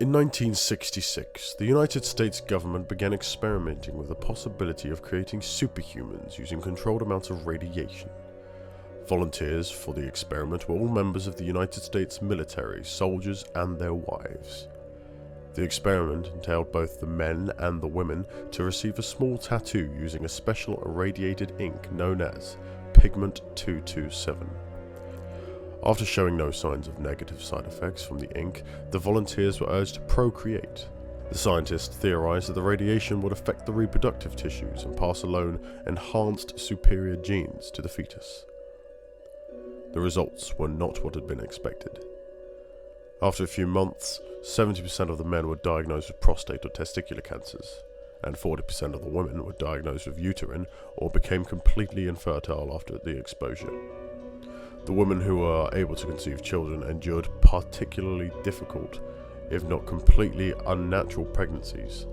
In 1966, the United States government began experimenting with the possibility of creating superhumans using controlled amounts of radiation. Volunteers for the experiment were all members of the United States military, soldiers, and their wives. The experiment entailed both the men and the women to receive a small tattoo using a special irradiated ink known as Pigment 227. After showing no signs of negative side effects from the ink, the volunteers were urged to procreate. The scientists theorized that the radiation would affect the reproductive tissues and pass along enhanced superior genes to the fetus. The results were not what had been expected. After a few months, 70% of the men were diagnosed with prostate or testicular cancers, and 40% of the women were diagnosed with uterine or became completely infertile after the exposure. The women who were able to conceive children endured particularly difficult, if not completely unnatural pregnancies.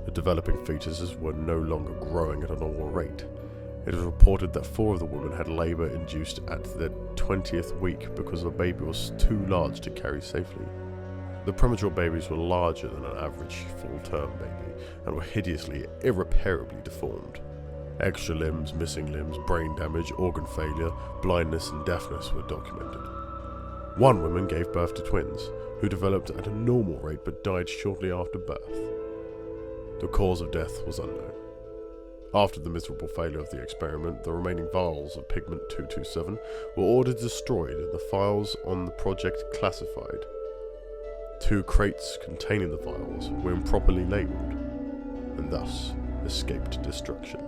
The developing fetuses were no longer growing at a normal rate. It was reported that 4 of the women had labour induced at their 20th week because the baby was too large to carry safely. The premature babies were larger than an average full-term baby and were hideously, irreparably deformed. Extra limbs, missing limbs, brain damage, organ failure, blindness and deafness were documented. One woman gave birth to twins, who developed at a normal rate but died shortly after birth. The cause of death was unknown. After the miserable failure of the experiment, the remaining vials of Pigment 227 were ordered destroyed and the files on the project classified. 2 crates containing the vials were improperly labelled, and thus escaped destruction.